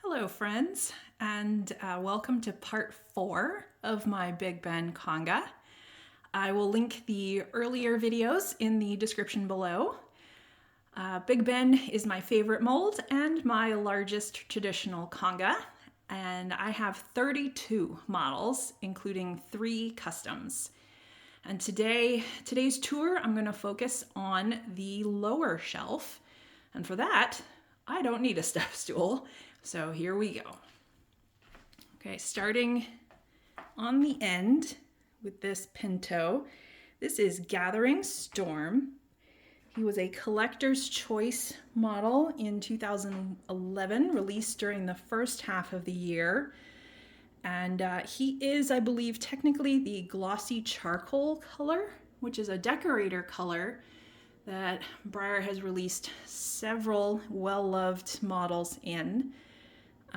Hello friends, and welcome to part 4 of my Big Ben Conga. I will link the earlier videos in the description below. Big Ben is my favorite mold and my largest traditional Conga, and I have 32 models, including 3 customs. And today's tour, I'm going to focus on the lower shelf, and for that, I don't need a step stool. So here we go. Okay, starting on the end with this Pinto. This is Gathering Storm. He was a collector's choice model in 2011, released during the first half of the year. And he is, I believe, technically the glossy charcoal color, which is a decorator color that Breyer has released several well-loved models in.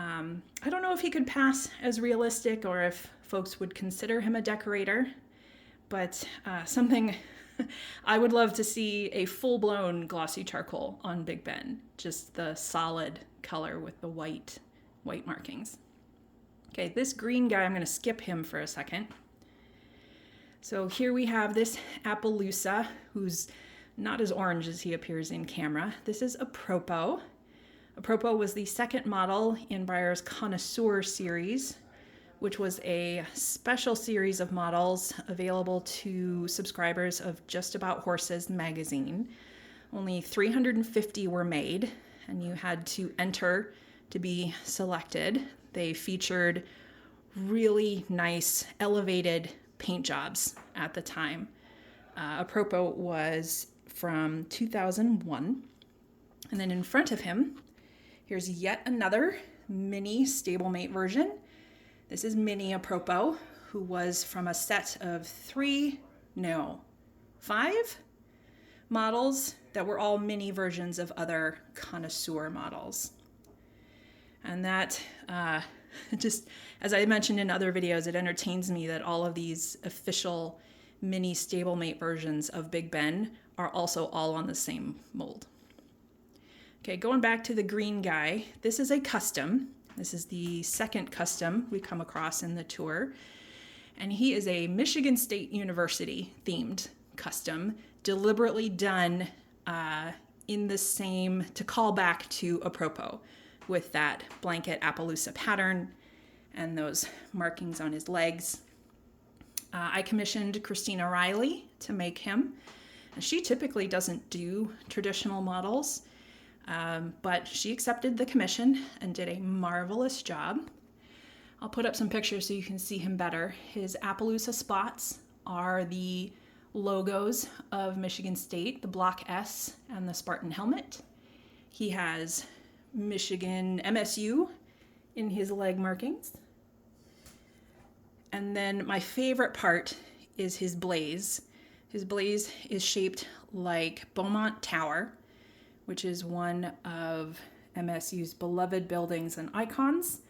I don't know if he could pass as realistic or if folks would consider him a decorator, but something I would love to see a full-blown glossy charcoal on Big Ben, just the solid color with the white markings. Okay, this green guy, I'm going to skip him for a second. So here we have this Appaloosa, who's not as orange as he appears in camera. This is Aropo. Aropo was the second model in Breyer's Connoisseur series, which was a special series of models available to subscribers of Just About Horses magazine. Only 350 were made, and you had to enter to be selected. They featured really nice elevated paint jobs at the time. Aropo was from 2001. And then in front of him, here's yet another mini stablemate version. This is Mini Aropo, who was from a set of 5 models that were all mini versions of other Connoisseur models. And that, just as I mentioned in other videos, it entertains me that all of these official mini stablemate versions of Big Ben are also all on the same mold. Okay, going back to the green guy, this is a custom. This is the second custom we come across in the tour. And he is a Michigan State University themed custom, deliberately done in the same, to call back to Aropo, with that blanket Appaloosa pattern and those markings on his legs. I commissioned Christina Riley to make him. And she typically doesn't do traditional models, but she accepted the commission and did a marvelous job. I'll put up some pictures so you can see him better. His Appaloosa spots are the logos of Michigan State, the Block S and the Spartan helmet. He has Michigan MSU in his leg markings. And then my favorite part is his blaze. His blaze is shaped like Beaumont Tower, which is one of MSU's beloved buildings and icons.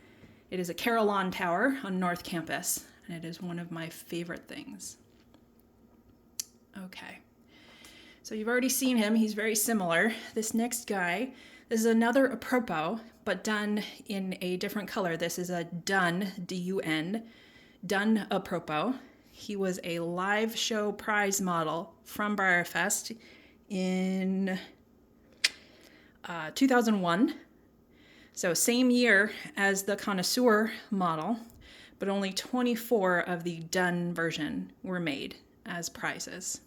It is a Carillon Tower on North Campus, and it is one of my favorite things. Okay, so you've already seen him. He's very similar. This next guy, this is another Aropo, but done in a different color. This is a Dun, D-U-N, Dun Aropo. He was a live show prize model from BreyerFest in 2001. So same year as the Connoisseur model, but only 24 of the Dun version were made as prizes.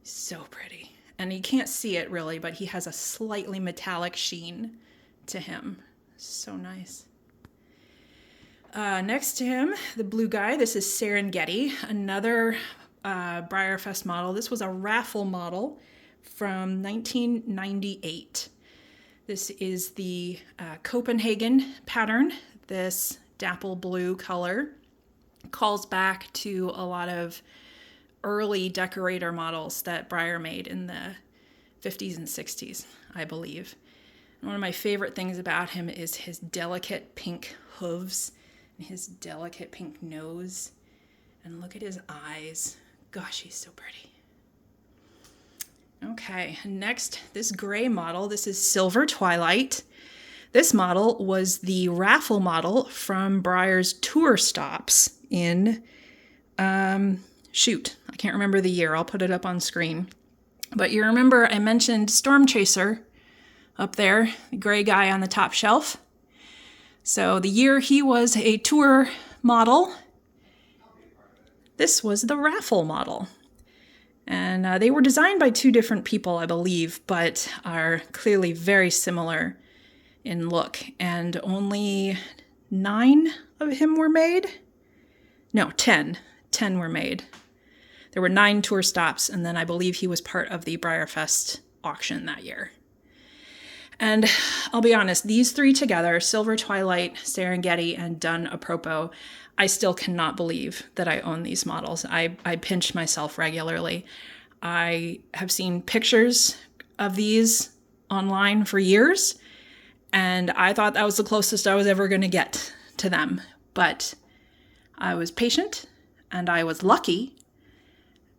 So pretty. And you can't see it really, but he has a slightly metallic sheen to him. So nice. Next to him, the blue guy, this is Serengeti, another BreyerFest model. This was a raffle model from 1998. This is the Copenhagen pattern. This dapple blue color calls back to a lot of early decorator models that Breyer made in the 50s and 60s, I believe. And one of my favorite things about him is his delicate pink hooves and his delicate pink nose. And look at his eyes. Gosh, he's so pretty. Okay, next, this gray model. This is Silver Twilight. This model was the raffle model from Breyer's tour stops in, I can't remember the year. I'll put it up on screen. But you remember I mentioned Storm Chaser up there, the gray guy on the top shelf. So the year he was a tour model, this was the raffle model. And they were designed by two different people, I believe, but are clearly very similar in look. And only 9 of him were made? No, 10. 10 were made. There were 9 tour stops, and then I believe he was part of the Breyerfest auction that year. And I'll be honest, these 3 together, Silver Twilight, Serengeti, and Dun Apropo, I still cannot believe that I own these models. I pinch myself regularly. I have seen pictures of these online for years, and I thought that was the closest I was ever going to get to them. But I was patient, and I was lucky,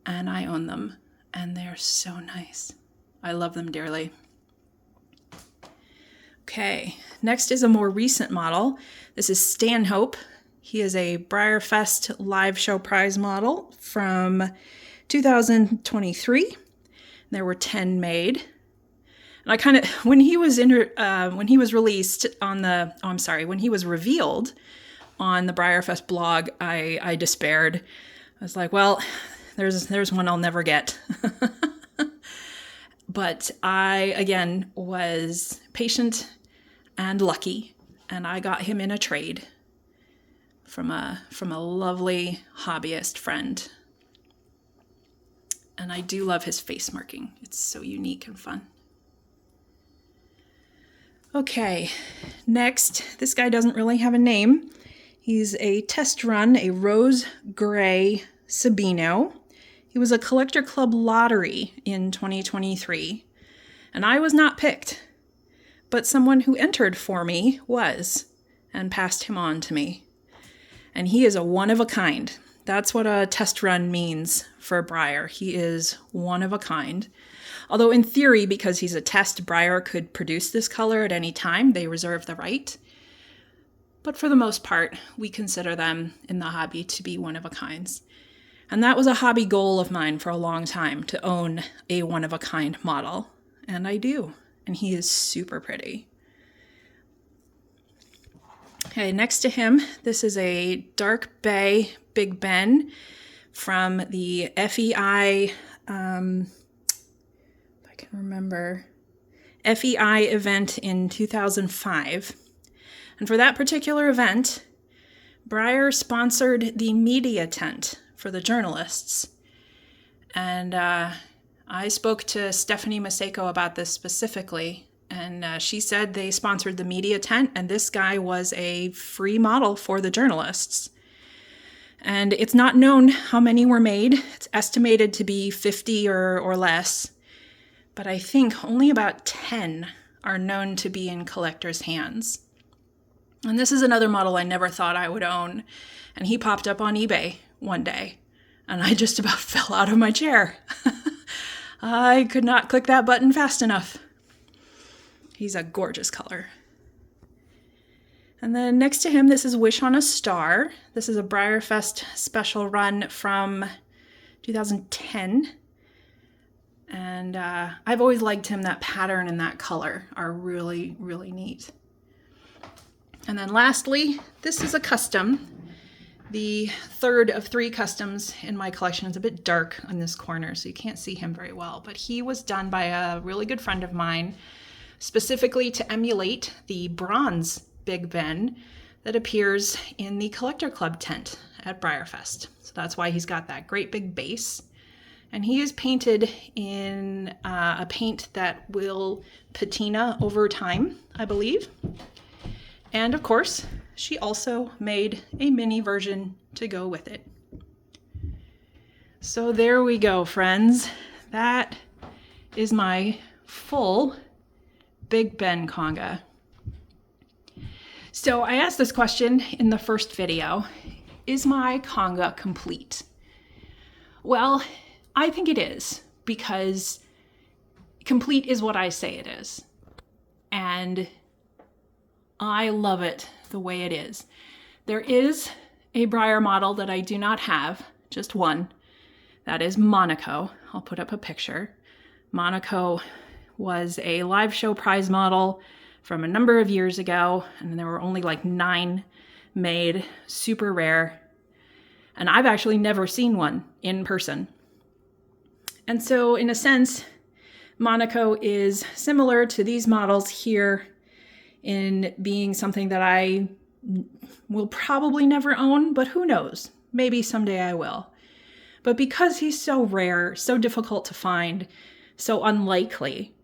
and I own them, and they're so nice. I love them dearly. Okay, next is a more recent model. This is Stanhope. He is a Breyerfest live show prize model from 2023. There were 10 made. And I kind of, when he was released on the, when he was revealed on the Breyerfest blog, I despaired. I was like, well, there's one I'll never get. But I, again, was patient and lucky, and I got him in a trade from a lovely hobbyist friend. And I do love his face marking. It's so unique and fun. Okay, next, this guy doesn't really have a name. He's a test run, a rose gray Sabino. He was a Collector Club lottery in 2023, and I was not picked, but someone who entered for me was, and passed him on to me. And he is a one of a kind. That's what a test run means for Breyer. He is one of a kind. Although in theory, because he's a test, Breyer could produce this color at any time. They reserve the right. But for the most part, we consider them in the hobby to be one of a kinds. And that was a hobby goal of mine for a long time, to own a one of a kind model. And I do. And he is super pretty. Okay, next to him, this is a Dark Bay Big Ben from the FEI, if I can remember, FEI event in 2005. And for that particular event, Breyer sponsored the media tent for the journalists. And I spoke to Stephanie Maseko about this specifically, and she said they sponsored the media tent, and this guy was a free model for the journalists. And it's not known how many were made. It's estimated to be 50 or less, but I think only about 10 are known to be in collectors' hands. And this is another model I never thought I would own, and he popped up on eBay one day, and I just about fell out of my chair. I could not click that button fast enough. He's a gorgeous color. And then next to him, this is Wish on a Star. This is a Breyerfest special run from 2010. And I've always liked him. That pattern and that color are really, really neat. And then lastly, this is a custom. The third of 3 customs in my collection. Is a bit dark on this corner, so you can't see him very well. But he was done by a really good friend of mine, specifically to emulate the bronze Big Ben that appears in the Collector Club tent at Breyerfest. So that's why he's got that great big base. And he is painted in a paint that will patina over time, I believe. And of course, she also made a mini version to go with it. So there we go, friends. That is my full Big Ben Conga. So I asked this question in the first video, is my Conga complete? Well, I think it is, because complete is what I say it is. And I love it the way it is. There is a Breyer model that I do not have, just one. That is Monaco. I'll put up a picture. Monaco was a live show prize model from a number of years ago, and there were only like 9 made, super rare. And I've actually never seen one in person. And so in a sense, Monaco is similar to these models here in being something that I will probably never own, but who knows? Maybe someday I will. But because he's so rare, so difficult to find, so unlikely,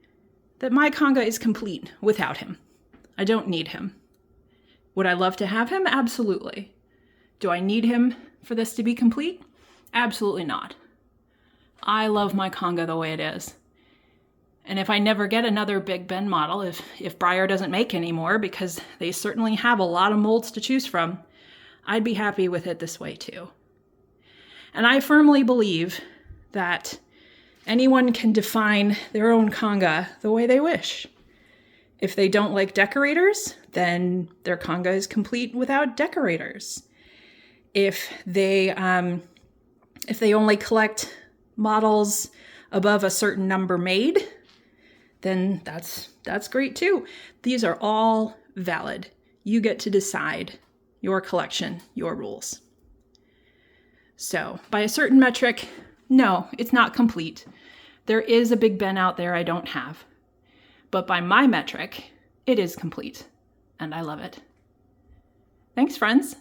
that my Conga is complete without him. I don't need him. Would I love to have him? Absolutely. Do I need him for this to be complete? Absolutely not. I love my Conga the way it is. And if I never get another Big Ben model, if Breyer doesn't make any more, because they certainly have a lot of molds to choose from, I'd be happy with it this way too. And I firmly believe that anyone can define their own Conga the way they wish. If they don't like decorators, then their Conga is complete without decorators. If they only collect models above a certain number made, then that's great too. These are all valid. You get to decide your collection, your rules. So by a certain metric, no, it's not complete. There is a Big Ben out there I don't have. But by my metric, it is complete, and I love it. Thanks, friends.